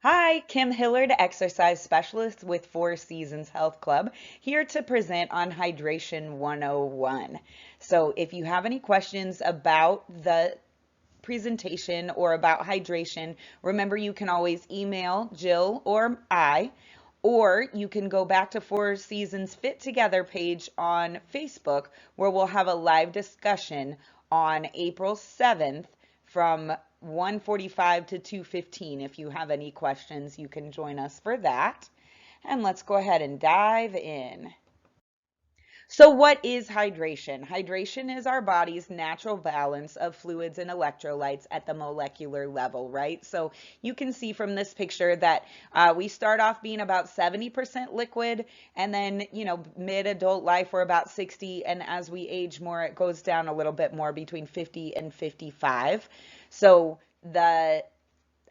Hi, Kim Hillard, exercise specialist with Four Seasons Health Club, here to present on Hydration 101. So, if you have any questions about the presentation or about hydration, remember you can always email Jill or I, or you can go back to Four Seasons Fit Together page on Facebook, where we'll have a live discussion on April 7th from 1:45 to 2:15. If you have any questions, you can join us for that. And let's go ahead and dive in. So what is hydration? Hydration is our body's natural balance of fluids and electrolytes at the molecular level, right? So you can see from this picture that we start off being about 70% liquid, and then, mid-adult life, we're about 60, and as we age more, it goes down a little bit more between 50 and 55. So the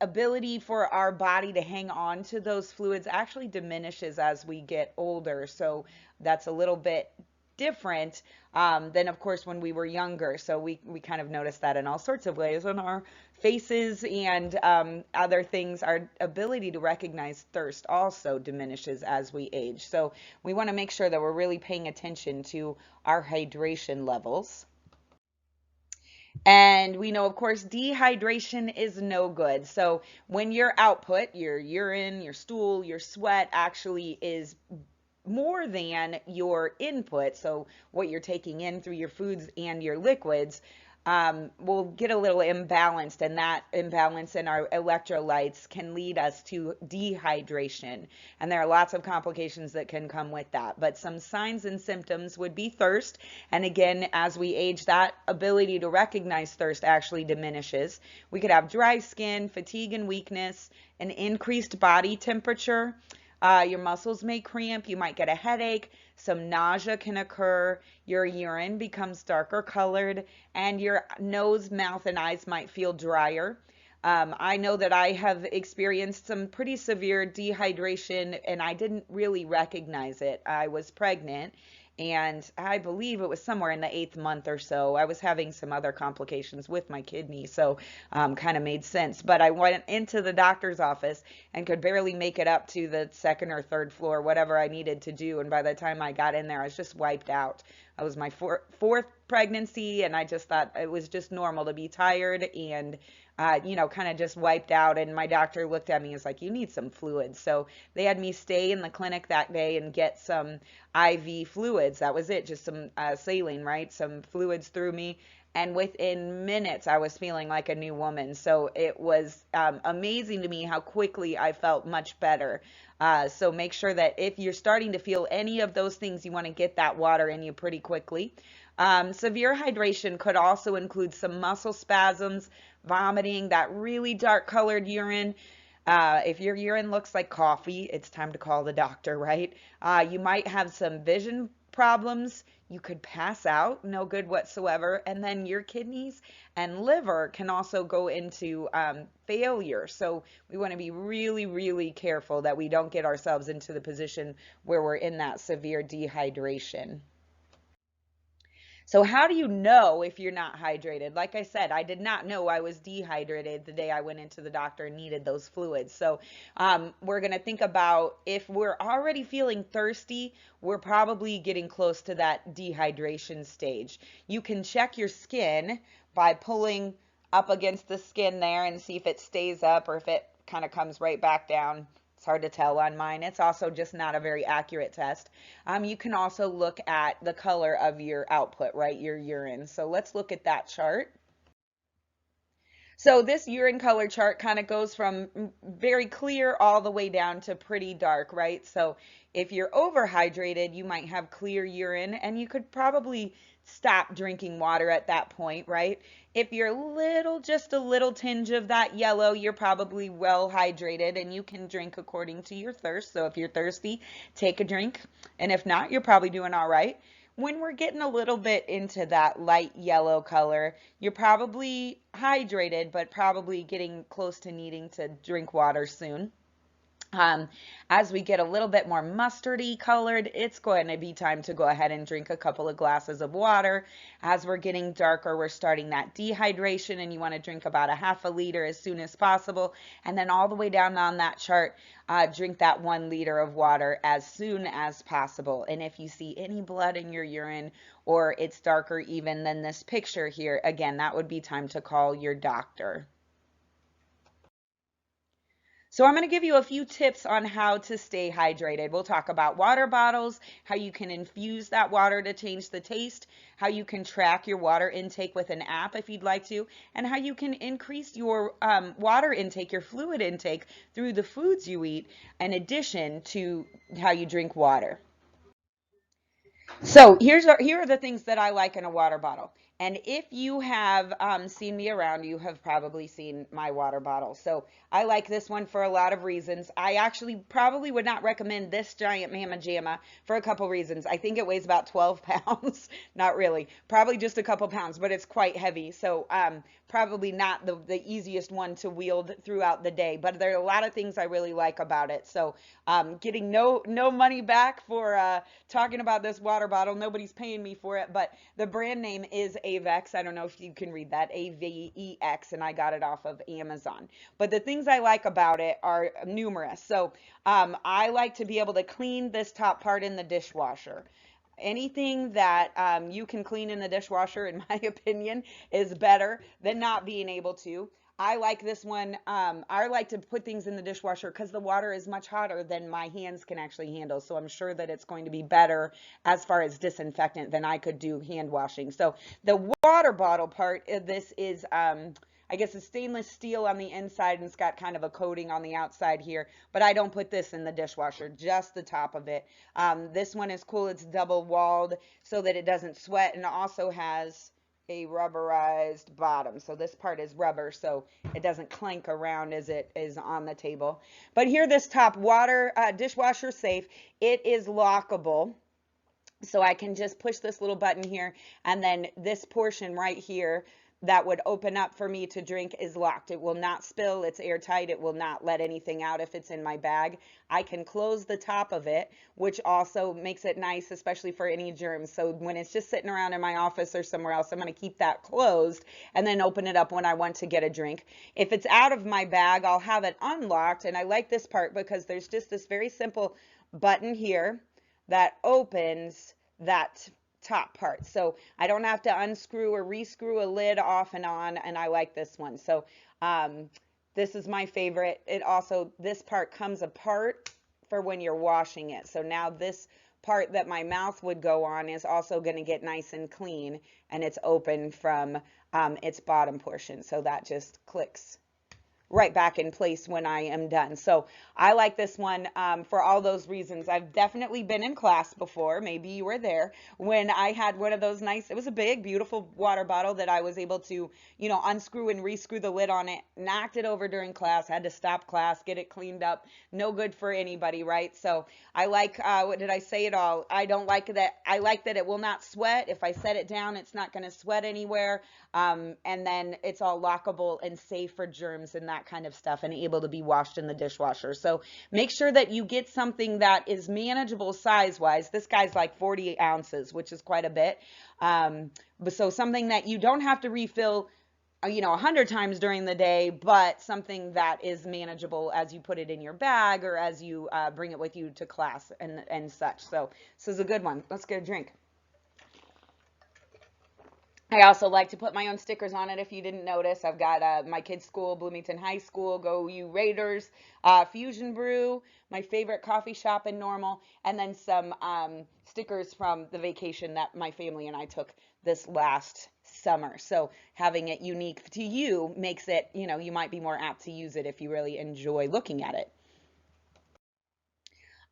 ability for our body to hang on to those fluids actually diminishes as we get older. So that's a little bit different than, of course, when we were younger. So we kind of notice that in all sorts of ways on our faces and other things. Our ability to recognize thirst also diminishes as we age. So we want to make sure that we're really paying attention to our hydration levels. And we know, of course, dehydration is no good. So when your output, your urine, your stool, your sweat actually is more than your input, so what you're taking in through your foods and your liquids, will get a little imbalanced, and that imbalance in our electrolytes can lead us to dehydration. And there are lots of complications that can come with that. But some signs and symptoms would be thirst. And again, as we age, that ability to recognize thirst actually diminishes. We could have dry skin, fatigue and weakness, an increased body temperature. Your muscles may cramp, you might get a headache, some nausea can occur, your urine becomes darker colored, and your nose, mouth, and eyes might feel drier. I know that I have experienced some pretty severe dehydration and I didn't really recognize it. I was pregnant, and I believe it was somewhere in the eighth month or so. I was having some other complications with my kidney, so kind of made sense. But I went into the doctor's office and could barely make it up to the second or third floor, whatever I needed to do. And by the time I got in there, I was just wiped out. I was my fourth pregnancy, and I just thought it was just normal to be tired and kind of just wiped out. And my doctor looked at me and was like, you need some fluids. So they had me stay in the clinic that day and get some IV fluids. That was it, just some saline, right? Some fluids through me. And within minutes, I was feeling like a new woman. So it was amazing to me how quickly I felt much better. So make sure that if you're starting to feel any of those things, you want to get that water in you pretty quickly. Severe hydration could also include some muscle spasms, vomiting, that really dark colored urine. If your urine looks like coffee, it's time to call the doctor, right? You might have some vision problems. You could pass out, no good whatsoever. And then your kidneys and liver can also go into failure. So we want to be really, really careful that we don't get ourselves into the position where we're in that severe dehydration. So how do you know if you're not hydrated? Like I said, I did not know I was dehydrated the day I went into the doctor and needed those fluids. So we're going to think about if we're already feeling thirsty, we're probably getting close to that dehydration stage. You can check your skin by pulling up against the skin there and see if it stays up or if it kind of comes right back down. It's hard to tell on mine. It's also just not a very accurate test. You can also look at the color of your output, right? Your urine. So let's look at that chart. So this urine color chart kind of goes from very clear all the way down to pretty dark, right? So if you're overhydrated, you might have clear urine, and you could probably stop drinking water at that point, right? If you're just a little tinge of that yellow, you're probably well hydrated and you can drink according to your thirst. So if you're thirsty, take a drink. And if not, you're probably doing all right. When we're getting a little bit into that light yellow color, you're probably hydrated, but probably getting close to needing to drink water soon. Um, as we get a little bit more mustardy colored, it's going to be time to go ahead and drink a couple of glasses of water. As we're getting darker, we're starting that dehydration, and you want to drink about a half a liter as soon as possible. And then all the way down on that chart, drink that 1 liter of water as soon as possible. And if you see any blood in your urine, or it's darker even than this picture here, again, that would be time to call your doctor. So I'm going to give you a few tips on how to stay hydrated. We'll talk about water bottles, how you can infuse that water to change the taste, how you can track your water intake with an app if you'd like to, and how you can increase your water intake, your fluid intake through the foods you eat, in addition to how you drink water. So here are the things that I like in a water bottle. And if you have seen me around, you have probably seen my water bottle. So I like this one for a lot of reasons. I actually probably would not recommend this giant Mama Jamma for a couple reasons. I think it weighs about 12 pounds. Not really. Probably just a couple pounds, but it's quite heavy. So probably not the easiest one to wield throughout the day. But there are a lot of things I really like about it. So getting no money back for talking about this water bottle. Nobody's paying me for it, but the brand name is Avex. I don't know if you can read that, Avex, and I got it off of Amazon. But the things I like about it are numerous. So I like to be able to clean this top part in the dishwasher. Anything that you can clean in the dishwasher, in my opinion, is better than not being able to. I like this one. I like to put things in the dishwasher because the water is much hotter than my hands can actually handle. So I'm sure that it's going to be better as far as disinfectant than I could do hand washing. So the water bottle part of this is, I guess, it's stainless steel on the inside, and it's got kind of a coating on the outside here. But I don't put this in the dishwasher, just the top of it. This one is cool. It's double walled so that it doesn't sweat, and it also has a rubberized bottom. So this part is rubber, so it doesn't clank around as it is on the table. But here, this top water dishwasher safe, it is lockable. So I can just push this little button here, and then this portion right here that would open up for me to drink is locked. It will not spill. It's airtight. It will not let anything out if it's in my bag. I can close the top of it, which also makes it nice, especially for any germs. So when it's just sitting around in my office or somewhere else, I'm going to keep that closed and then open it up when I want to get a drink. If it's out of my bag, I'll have it unlocked. And I like this part because there's just this very simple button here that opens that top part. So I don't have to unscrew or rescrew a lid off and on, and I like this one. So this is my favorite. It also, this part comes apart for when you're washing it. So now this part that my mouth would go on is also going to get nice and clean, and it's open from its bottom portion. So that just clicks right back in place when I am done. So I like this one for all those reasons. I've definitely been in class before. Maybe you were there when I had one of those nice, it was a big, beautiful water bottle that I was able to, unscrew and rescrew the lid on it, knocked it over during class, had to stop class, get it cleaned up. No good for anybody, right? So I like, what did I say it all? I don't like that. I like that it will not sweat. If I set it down, it's not going to sweat anywhere. And then it's all lockable and safe for germs and that kind of stuff, and able to be washed in the dishwasher. So make sure that you get something that is manageable size wise. This guy's like 40 ounces, which is quite a bit. So something that you don't have to refill 100 times during the day, but something that is manageable as you put it in your bag or as you bring it with you to class and such. So this is a good one. Let's get a drink. I also like to put my own stickers on it if you didn't notice. I've got my kids' school, Bloomington High School, Go You Raiders, Fusion Brew, my favorite coffee shop in Normal, and then some stickers from the vacation that my family and I took this last summer. So having it unique to you makes it, you might be more apt to use it if you really enjoy looking at it.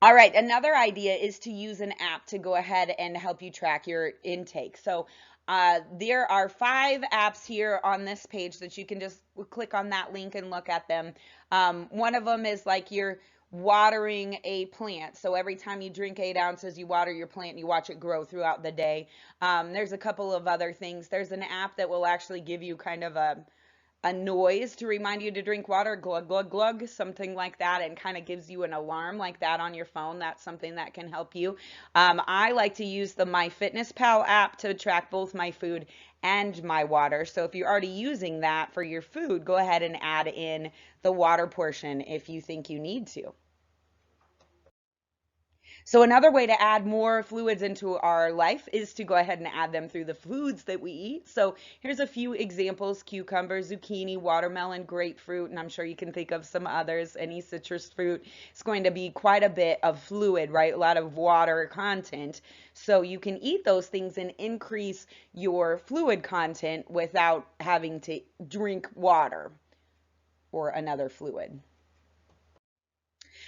All right, another idea is to use an app to go ahead and help you track your intake. So there are 5 apps here on this page that you can just click on that link and look at them. One of them is like you're watering a plant. So every time you drink 8 ounces, you water your plant and you watch it grow throughout the day. There's a couple of other things. There's an app that will actually give you kind of a noise to remind you to drink water, glug, glug, glug, something like that, and kind of gives you an alarm like that on your phone. That's something that can help you. I like to use the MyFitnessPal app to track both my food and my water. So if you're already using that for your food, go ahead and add in the water portion if you think you need to. So another way to add more fluids into our life is to go ahead and add them through the foods that we eat. So here's a few examples: cucumber, zucchini, watermelon, grapefruit, and I'm sure you can think of some others. Any citrus fruit is going to be quite a bit of fluid, right? A lot of water content. So you can eat those things and increase your fluid content without having to drink water or another fluid.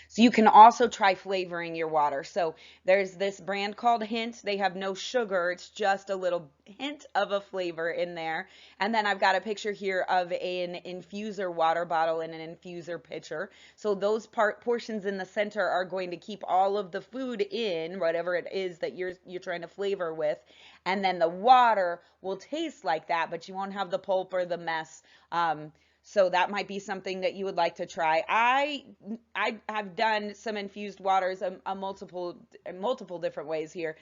So you can also try flavoring your water. So there's this brand called Hint. They have no sugar. It's just a little hint of a flavor in there. And then I've got a picture here of an infuser water bottle and an infuser pitcher. So those portions in the center are going to keep all of the food in, whatever it is that you're trying to flavor with. And then the water will taste like that, but you won't have the pulp or the mess. So that might be something that you would like to try. I have done some infused waters a multiple different ways here.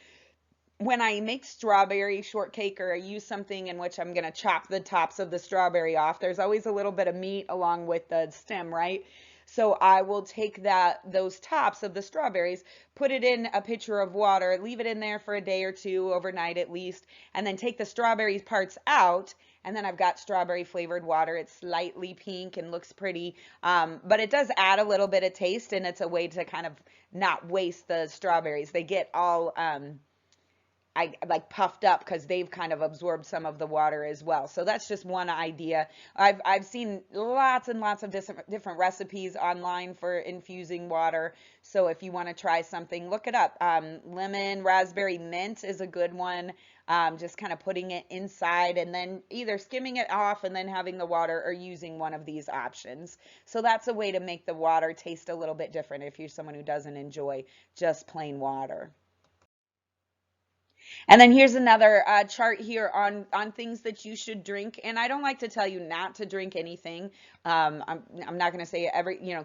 When I make strawberry shortcake, or I use something in which I'm going to chop the tops of the strawberry off, there's always a little bit of meat along with the stem, right? So I will take those tops of the strawberries, put it in a pitcher of water, leave it in there for a day or two, overnight at least, and then take the strawberry parts out. And then I've got strawberry flavored water. It's slightly pink and looks pretty, but it does add a little bit of taste, and it's a way to kind of not waste the strawberries. They get all I like puffed up because they've kind of absorbed some of the water as well. So that's just one idea. I've seen lots and lots of different recipes online for infusing water. So if you want to try something, look it up. Lemon raspberry mint is a good one. Just kind of putting it inside and then either skimming it off and then having the water, or using one of these options. So that's a way to make the water taste a little bit different if you're someone who doesn't enjoy just plain water. And then here's another chart here on things that you should drink. And I don't like to tell you not to drink anything. I'm not going to say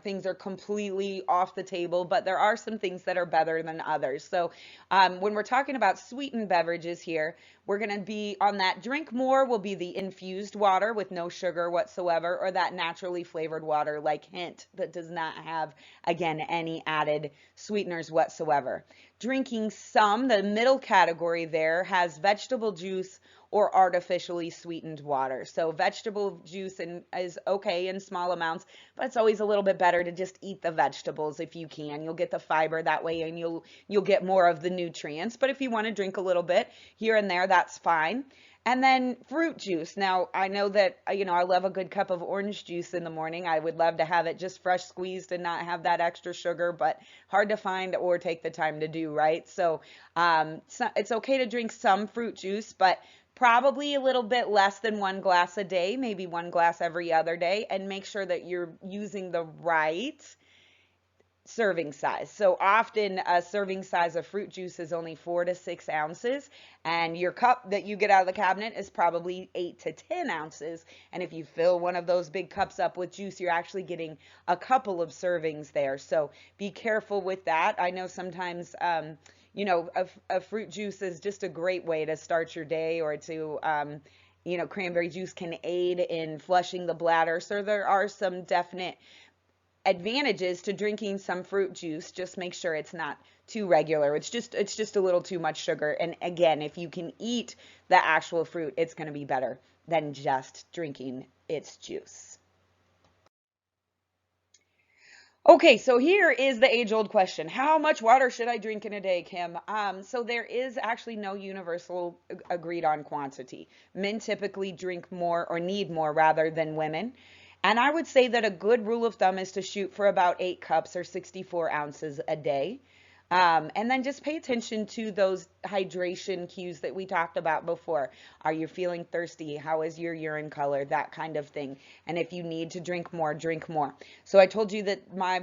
things are completely off the table, but there are some things that are better than others. So when we're talking about sweetened beverages here, we're going to be on that drink more will be the infused water with no sugar whatsoever, or that naturally flavored water like Hint that does not have, again, any added sweeteners whatsoever. Drinking some, the middle category there has vegetable juice or artificially sweetened water. So vegetable juice is okay in small amounts, but it's always a little bit better to just eat the vegetables if you can. You'll get the fiber that way, and you'll get more of the nutrients. But if you want to drink a little bit here and there, that's fine. And then fruit juice. Now, I know that, I love a good cup of orange juice in the morning. I would love to have it just fresh squeezed and not have that extra sugar, but hard to find or take the time to do, right? So it's okay to drink some fruit juice, but probably a little bit less than 1 glass a day, maybe 1 glass every other day, and make sure that you're using the right serving size. So often a serving size of fruit juice is only 4 to 6 ounces, and your cup that you get out of the cabinet is probably 8 to 10 ounces. And if you fill one of those big cups up with juice, you're actually getting a couple of servings there. So be careful with that. I know sometimes a fruit juice is just a great way to start your day, or to cranberry juice can aid in flushing the bladder. So there are some definite advantages to drinking some fruit juice. Just make sure it's not too regular. It's just a little too much sugar. And again, if you can eat the actual fruit, it's going to be better than just drinking its juice. Okay, so here is the age-old question. How much water should I drink in a day, Kim? So there is actually no universal agreed on quantity. Men typically drink more, or need more rather, than women. And I would say that a good rule of thumb is to shoot for about 8 cups or 64 ounces a day. And then just pay attention to those hydration cues that we talked about before. Are you feeling thirsty? How is your urine color? That kind of thing. And if you need to drink more, drink more. So I told you that my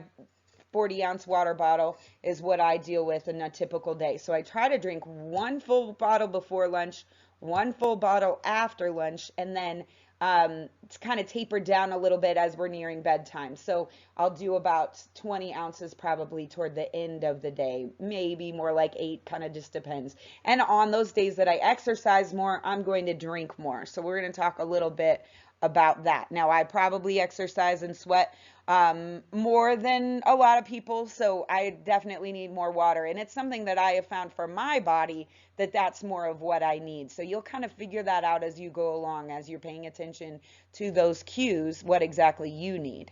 40-ounce water bottle is what I deal with in a typical day. So I try to drink 1 full bottle before lunch, 1 full bottle after lunch, and then It's kind of tapered down a little bit as we're nearing bedtime. So I'll do about 20 ounces probably toward the end of the day, maybe more like 8, kind of just depends. And on those days that I exercise more, I'm going to drink more. So we're going to talk a little bit about that. Now, I probably exercise and sweat more than a lot of people, so I definitely need more water. And it's something that I have found for my body that that's more of what I need. So you'll kind of figure that out as you go along, as you're paying attention to those cues, what exactly you need.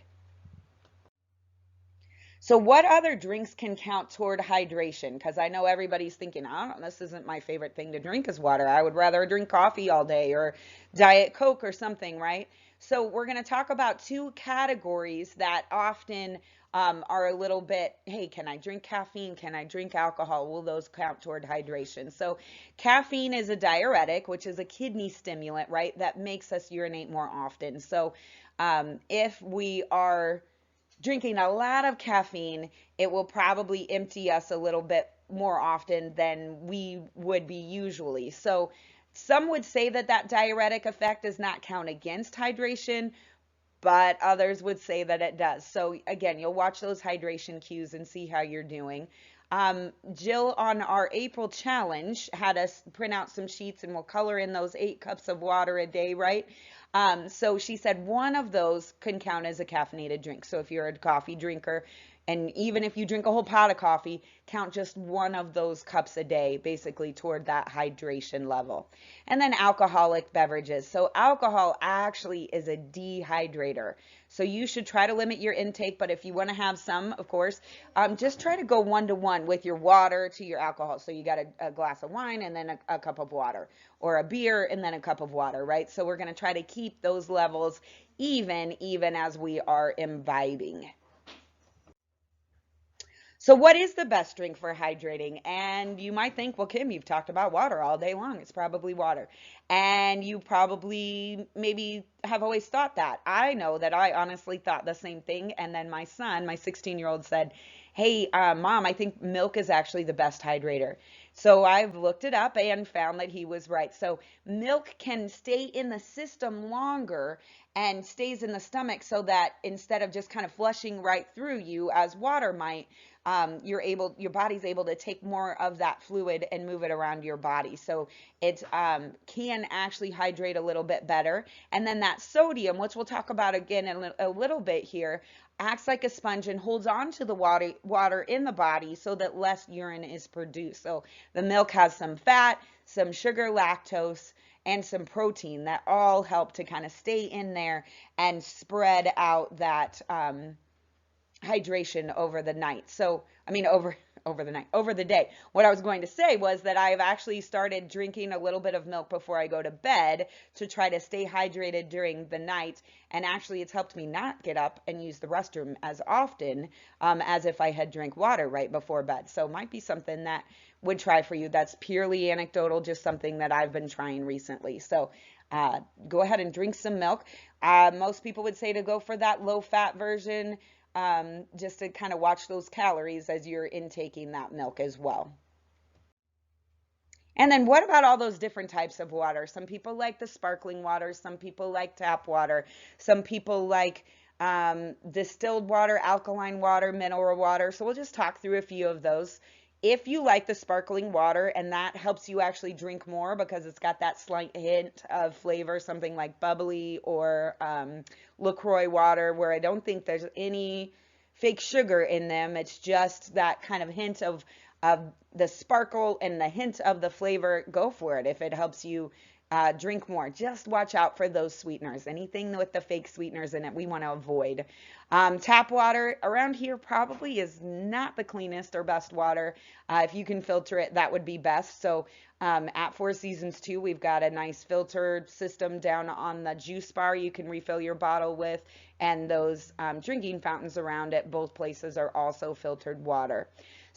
So what other drinks can count toward hydration? Because I know everybody's thinking, I don't, this isn't my favorite thing to drink is water. I would rather drink coffee all day or Diet Coke or something, right? So we're going to talk about two categories that often are a little bit, hey, can I drink caffeine? Can I drink alcohol? Will those count toward hydration? So caffeine is a diuretic, which is a kidney stimulant, right? That makes us urinate more often. So if we are drinking a lot of caffeine, it will probably empty us a little bit more often than we would be usually. So some would say that that diuretic effect does not count against hydration, but others would say that it does. So again, you'll watch those hydration cues and see how you're doing. Jill on our April challenge had us print out some sheets and we'll color in those 8 cups of water a day, right? So she said one of those can count as a caffeinated drink. So if you're a coffee drinker, and even if you drink a whole pot of coffee, count just one of those cups a day, basically toward that hydration level. And then alcoholic beverages. So alcohol actually is a dehydrator. So you should try to limit your intake, but if you want to have some, of course, just try to go 1-to-1 with your water to your alcohol. So you got a glass of wine and then a cup of water, or a beer and then a cup of water, right? So we're going to try to keep those levels even as we are imbibing. So what is the best drink for hydrating? And you might think, well, Kim, you've talked about water all day long. It's probably water. And you probably maybe have always thought that. I know that I honestly thought the same thing. And then my son, my 16-year-old said, hey, Mom, I think milk is actually the best hydrator. So I've looked it up and found that he was right. So milk can stay in the system longer and stays in the stomach so that instead of just kind of flushing right through you as water might, your body's able to take more of that fluid and move it around your body. So it can actually hydrate a little bit better. And then that sodium, which we'll talk about again in a little bit here, acts like a sponge and holds on to the water in the body so that less urine is produced. So the milk has some fat, some sugar, lactose, and some protein that all help to kind of stay in there and spread out that hydration over the night. So, I mean, over the day. What I was going to say was that I've actually started drinking a little bit of milk before I go to bed to try to stay hydrated during the night. And actually, it's helped me not get up and use the restroom as often as if I had drank water right before bed. So, it might be something that would try for you. That's purely anecdotal, just something that I've been trying recently. So, go ahead and drink some milk. Most people would say to go for that low fat version, just to kind of watch those calories as you're intaking that milk as well. And then what about all those different types of water? Some people like the sparkling water, some people like tap water, some people like distilled water, alkaline water, mineral water. So we'll just talk through a few of those. If you like the sparkling water and that helps you actually drink more because it's got that slight hint of flavor, something like bubbly or LaCroix water, where I don't think there's any fake sugar in them. It's just that kind of hint of the sparkle and the hint of the flavor. Go for it if it helps you drink more. Just watch out for those sweeteners. Anything with the fake sweeteners in it, we want to avoid. Tap water around here probably is not the cleanest or best water. If you can filter it, that would be best. So at Four Seasons 2, we've got a nice filter system down on the juice bar you can refill your bottle with. and those drinking fountains around it, both places are also filtered water.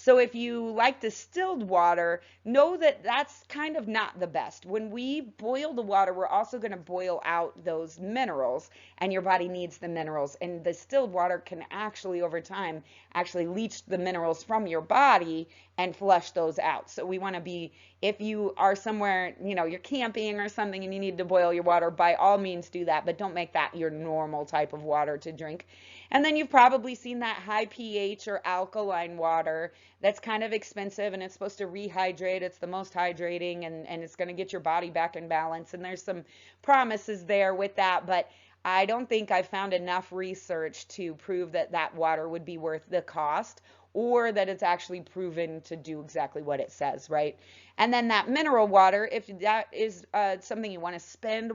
So if you like distilled water, know that that's kind of not the best. When we boil the water, we're also going to boil out those minerals, and your body needs the minerals. And distilled water can actually, over time, actually leach the minerals from your body and flush those out. So we want to be, if you are somewhere, you're camping or something and you need to boil your water, by all means do that, but don't make that your normal type of water to drink. And then you've probably seen that high pH or alkaline water that's kind of expensive, and it's supposed to rehydrate. It's the most hydrating, and it's going to get your body back in balance. And there's some promises there with that, but I don't think I found enough research to prove that that water would be worth the cost, or that it's actually proven to do exactly what it says, right? And then that mineral water, if that is something you want to spend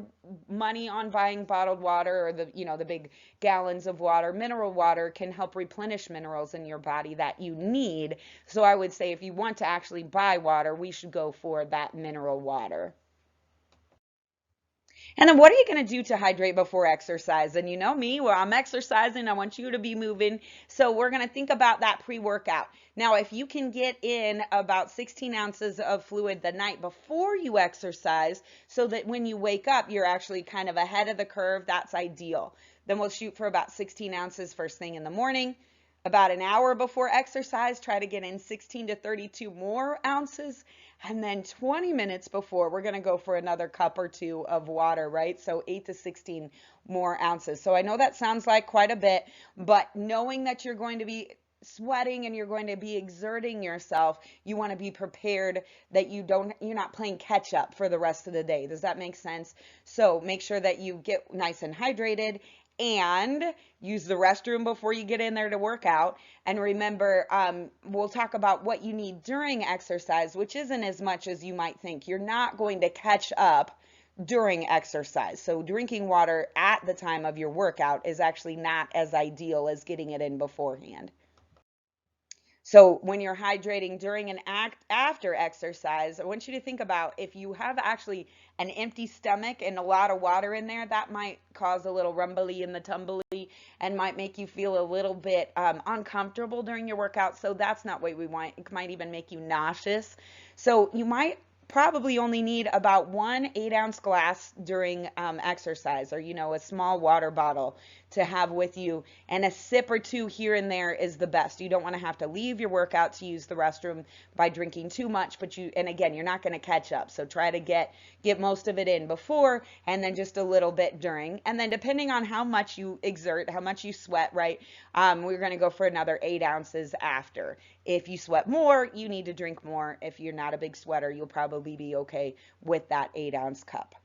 money on buying bottled water, or the big gallons of water, mineral water can help replenish minerals in your body that you need. So I would say if you want to actually buy water, we should go for that mineral water. And then what are you going to do to hydrate before exercise? And you know me, well, I'm exercising. I want you to be moving. So we're going to think about that pre-workout. Now, if you can get in about 16 ounces of fluid the night before you exercise, so that when you wake up, you're actually kind of ahead of the curve, that's ideal. Then we'll shoot for about 16 ounces first thing in the morning. About an hour before exercise, try to get in 16 to 32 more ounces. And then 20 minutes before, we're going to go for another cup or two of water, right? So 8 to 16 more ounces. So I know that sounds like quite a bit, but knowing that you're going to be sweating and you're going to be exerting yourself, you want to be prepared that you're not playing catch up for the rest of the day. Does that make sense? So make sure that you get nice and hydrated, and use the restroom before you get in there to work out. And remember, we'll talk about what you need during exercise, which isn't as much as you might think. You're not going to catch up during exercise. So drinking water at the time of your workout is actually not as ideal as getting it in beforehand. So when you're hydrating during and after exercise, I want you to think about, if you have actually an empty stomach and a lot of water in there, that might cause a little rumbly in the tumbly and might make you feel a little bit uncomfortable during your workout. So that's not what we want. It might even make you nauseous. So you might probably only need about 1 8-ounce glass during exercise, or a small water bottle to have with you, and a sip or two here and there is the best. You don't want to have to leave your workout to use the restroom by drinking too much, and again, you're not going to catch up, so try to get most of it in before, and then just a little bit during. And then depending on how much you exert, how much you sweat, right, we're going to go for another 8 ounces after. If you sweat more, you need to drink more. If you're not a big sweater, you'll probably be okay with that 8-ounce cup.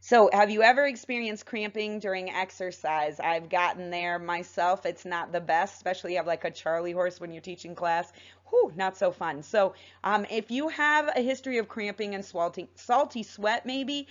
So have you ever experienced cramping during exercise? I've gotten there myself. It's not the best, especially you have like a Charlie horse when you're teaching class. Whew, not so fun. So if you have a history of cramping and salty sweat, maybe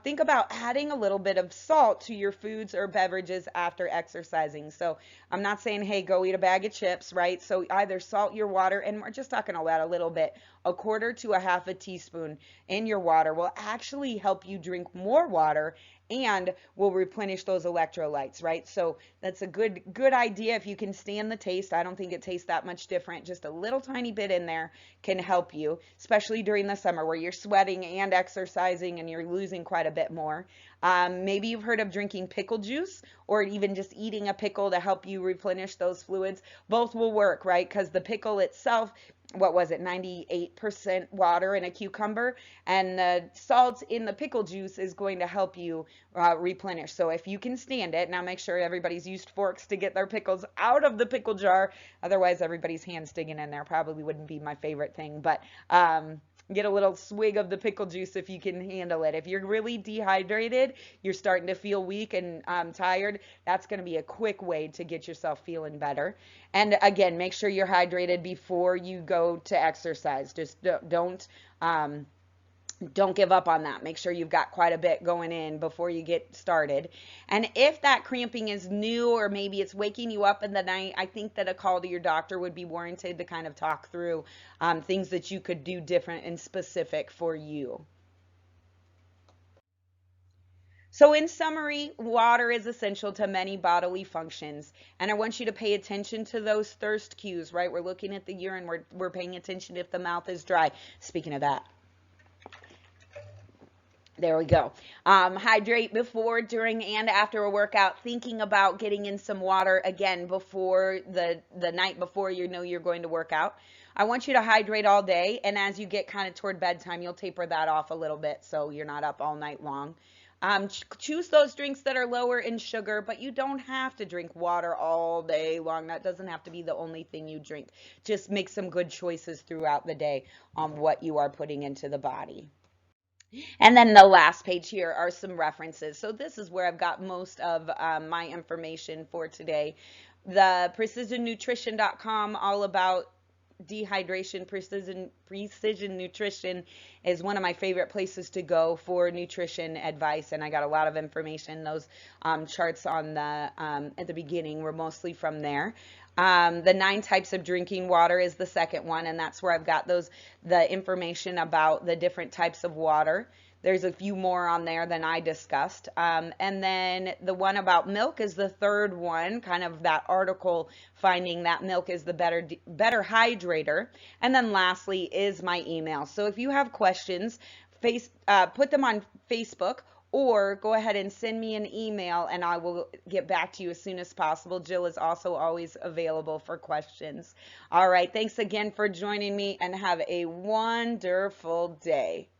think about adding a little bit of salt to your foods or beverages after exercising. So I'm not saying, hey, go eat a bag of chips, right? So either salt your water, and we're just talking about a little bit, a quarter to a half a teaspoon in your water will actually help you drink more water and will replenish those electrolytes, right? So that's a good idea if you can stand the taste. I don't think it tastes that much different. Just a little tiny bit in there can help you, especially during the summer where you're sweating and exercising and you're losing quite a bit more. Maybe you've heard of drinking pickle juice, or even just eating a pickle to help you replenish those fluids. Both will work, right? Because the pickle itself, what was it, 98% water in a cucumber, and the salt in the pickle juice is going to help you replenish. So if you can stand it, now make sure everybody's used forks to get their pickles out of the pickle jar. Otherwise, everybody's hands digging in there probably wouldn't be my favorite thing. But get a little swig of the pickle juice if you can handle it. If you're really dehydrated, you're starting to feel weak and tired, that's going to be a quick way to get yourself feeling better. And again, make sure you're hydrated before you go to exercise. Just don't give up on that. Make sure you've got quite a bit going in before you get started. And if that cramping is new, or maybe it's waking you up in the night, I think that a call to your doctor would be warranted to kind of talk through things that you could do different and specific for you. So, in summary, water is essential to many bodily functions. And I want you to pay attention to those thirst cues, right? We're looking at the urine, we're paying attention if the mouth is dry. Speaking of that, there we go. Hydrate before, during, and after a workout. Thinking about getting in some water again before the night before you know you're going to work out. I want you to hydrate all day, and as you get kind of toward bedtime, you'll taper that off a little bit so you're not up all night long. Choose those drinks that are lower in sugar, but you don't have to drink water all day long. That doesn't have to be the only thing you drink. Just make some good choices throughout the day on what you are putting into the body. And then the last page here are some references. So this is where I've got most of my information for today. The precisionnutrition.com, all about dehydration. Precision Nutrition is one of my favorite places to go for nutrition advice, and I got a lot of information. Those charts on the at the beginning were mostly from there. The 9 types of drinking water is the second one, and that's where I've got the information about the different types of water. There's a few more on there than I discussed. And then the one about milk is the third one, kind of that article finding that milk is the better hydrator. And then lastly is my email. So if you have questions, put them on Facebook, or go ahead and send me an email and I will get back to you as soon as possible. Jill is also always available for questions. All right, thanks again for joining me and have a wonderful day.